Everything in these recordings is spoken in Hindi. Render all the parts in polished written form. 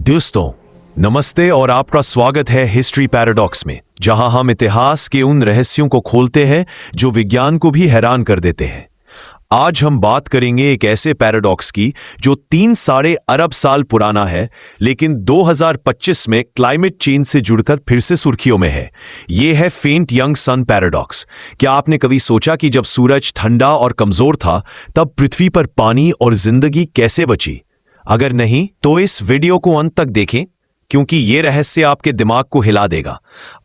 दोस्तों नमस्ते और आपका स्वागत है हिस्ट्री पैराडॉक्स में, जहां हम इतिहास के उन रहस्यों को खोलते हैं जो विज्ञान को भी हैरान कर देते हैं। आज हम बात करेंगे एक ऐसे पैराडॉक्स की जो 3 अरब साल पुराना है, लेकिन 2025 में क्लाइमेट चेंज से जुड़कर फिर से सुर्खियों में है। यह है फेंट यंग सन पैराडॉक्स। क्या आपने कभी सोचा कि जब सूरज ठंडा और कमजोर था तब पृथ्वी पर पानी और जिंदगी कैसे बची? अगर नहीं तो इस वीडियो को अंत तक देखें, क्योंकि ये रहस्य आपके दिमाग को हिला देगा।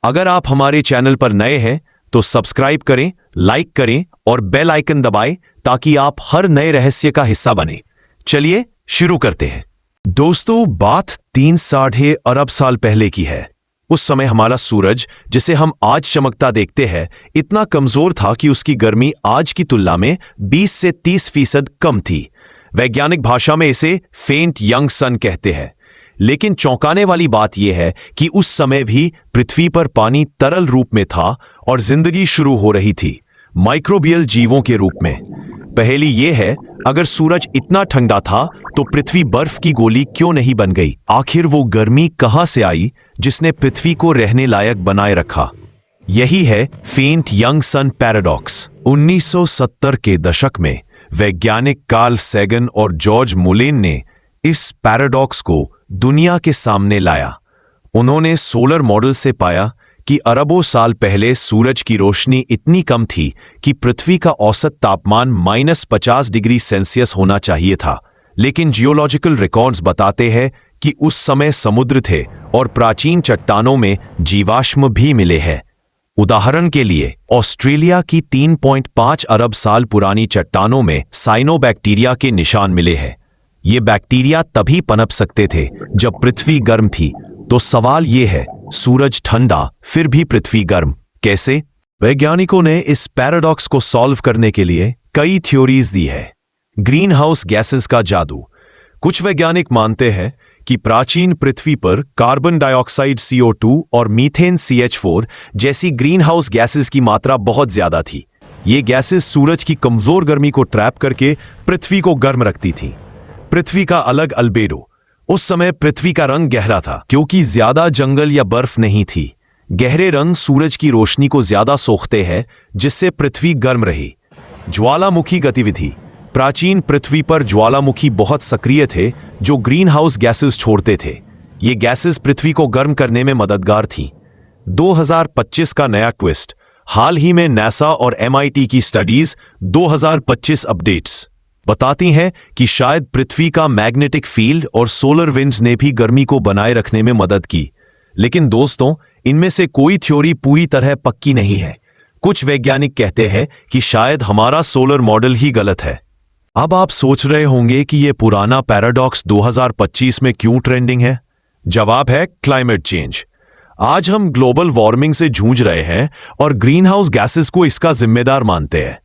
अगर आप हमारे चैनल पर नए हैं तो सब्सक्राइब करें, लाइक करें और बेल आइकन दबाएं ताकि आप हर नए रहस्य का हिस्सा बने। चलिए शुरू करते हैं। दोस्तों, बात 3 अरब साल पहले की है। उस समय हमारा सूरज, जिसे हम आज चमकता देखते हैं, इतना कमजोर था कि उसकी गर्मी आज की तुलना में 20 से 30% कम थी। वैज्ञानिक भाषा में इसे फेंट यंग सन कहते हैं। लेकिन चौंकाने वाली बात यह है कि उस समय भी पृथ्वी पर पानी तरल रूप में था और जिंदगी शुरू हो रही थी, माइक्रोबियल जीवों के रूप में। पहेली यह है, अगर सूरज इतना ठंडा था तो पृथ्वी बर्फ की गोली क्यों नहीं बन गई? आखिर वो गर्मी कहां से आई जिसने पृथ्वी को रहने लायक बनाए रखा? यही है फेंट यंग सन पैराडॉक्स। 1970 के दशक में वैज्ञानिक कार्ल सैगन और जॉर्ज मुलेन ने इस पैराडॉक्स को दुनिया के सामने लाया। उन्होंने सोलर मॉडल से पाया कि अरबों साल पहले सूरज की रोशनी इतनी कम थी कि पृथ्वी का औसत तापमान -50 डिग्री सेल्सियस होना चाहिए था। लेकिन जियोलॉजिकल रिकॉर्ड्स बताते हैं कि उस समय समुद्र थे और प्राचीन चट्टानों में जीवाश्म भी मिले हैं। उदाहरण के लिए, ऑस्ट्रेलिया की 3.5 अरब साल पुरानी चट्टानों में साइनोबैक्टीरिया के निशान मिले हैं। ये बैक्टीरिया तभी पनप सकते थे जब पृथ्वी गर्म थी। तो सवाल ये है, सूरज ठंडा फिर भी पृथ्वी गर्म कैसे? वैज्ञानिकों ने इस पैराडॉक्स को सॉल्व करने के लिए कई थ्योरीज दी है। ग्रीन हाउस गैसेस का जादू। कुछ वैज्ञानिक मानते हैं कि प्राचीन पृथ्वी पर कार्बन डाइऑक्साइड CO2 और मीथेन CH4 जैसी ग्रीन हाउस गैसेस की मात्रा बहुत ज्यादा थी। ये गैसेस सूरज की कमजोर गर्मी को ट्रैप करके पृथ्वी को गर्म रखती थी। पृथ्वी का अलग अल्बेडो। उस समय पृथ्वी का रंग गहरा था क्योंकि ज्यादा जंगल या बर्फ नहीं थी। गहरे रंग सूरज की रोशनी को ज्यादा सोखते हैं, जिससे पृथ्वी गर्म रही। ज्वालामुखी गतिविधि। प्राचीन पृथ्वी पर ज्वालामुखी बहुत सक्रिय थे जो ग्रीन हाउस गैसेस छोड़ते थे। ये गैसेस पृथ्वी को गर्म करने में मददगार थीं। 2025 का नया ट्विस्ट। हाल ही में नासा और MIT की स्टडीज 2025 अपडेट्स बताती हैं कि शायद पृथ्वी का मैग्नेटिक फील्ड और सोलर विंड्स ने भी गर्मी को बनाए रखने में मदद की। लेकिन दोस्तों, इनमें से कोई थ्योरी पूरी तरह पक्की नहीं है। कुछ वैज्ञानिक कहते हैं कि शायद हमारा सोलर मॉडल ही गलत है। अब आप सोच रहे होंगे कि यह पुराना पैराडॉक्स 2025 में क्यों ट्रेंडिंग है? जवाब है क्लाइमेट चेंज। आज हम ग्लोबल वार्मिंग से जूझ रहे हैं और ग्रीन हाउस गैसेस को इसका जिम्मेदार मानते हैं।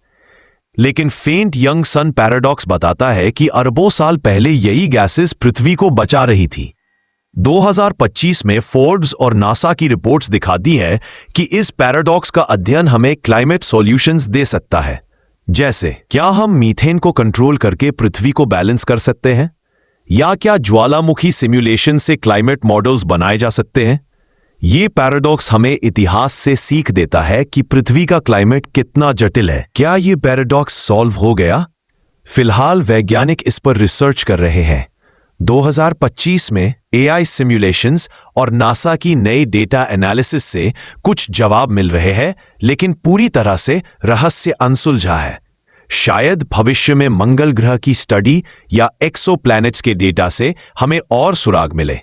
लेकिन फेंट यंग सन पैराडॉक्स बताता है कि अरबों साल पहले यही गैसेस पृथ्वी को बचा रही थी। 2025 में फोर्ब्स और नासा की रिपोर्ट्स दिखाती है कि इस पैराडॉक्स का अध्ययन हमें क्लाइमेट सॉल्यूशंस दे सकता है। जैसे, क्या हम मीथेन को कंट्रोल करके पृथ्वी को बैलेंस कर सकते हैं? या क्या ज्वालामुखी सिमुलेशन से क्लाइमेट मॉडल्स बनाए जा सकते हैं? ये पैराडॉक्स हमें इतिहास से सीख देता है कि पृथ्वी का क्लाइमेट कितना जटिल है। क्या ये पैराडॉक्स सॉल्व हो गया? फिलहाल वैज्ञानिक इस पर रिसर्च कर रहे हैं। 2025 में AI सिमुलेशंस और नासा की नई डेटा एनालिसिस से कुछ जवाब मिल रहे हैं, लेकिन पूरी तरह से रहस्य अनसुलझा है। शायद भविष्य में मंगल ग्रह की स्टडी या एक्सोप्लैनेट्स के डेटा से हमें और सुराग मिले।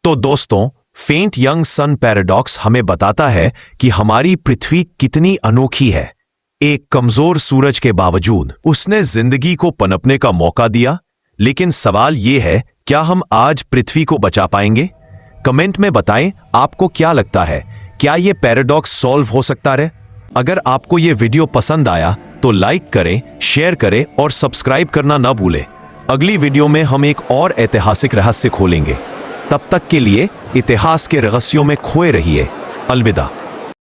तो दोस्तों, फेंट यंग सन पैराडॉक्स हमें बताता है कि हमारी पृथ्वी कितनी अनोखी है। एक कमजोर सूरज के बावजूद उसने जिंदगी को पनपने का मौका दिया। लेकिन सवाल यह है, क्या हम आज पृथ्वी को बचा पाएंगे? कमेंट में बताएं आपको क्या लगता है, क्या यह पैराडॉक्स सॉल्व हो सकता है? अगर आपको यह वीडियो पसंद आया तो लाइक करें, शेयर करें और सब्सक्राइब करना ना भूलें। अगली वीडियो में हम एक और ऐतिहासिक रहस्य खोलेंगे। तब तक के लिए इतिहास के रहस्यों में खोए रहिए। अलविदा।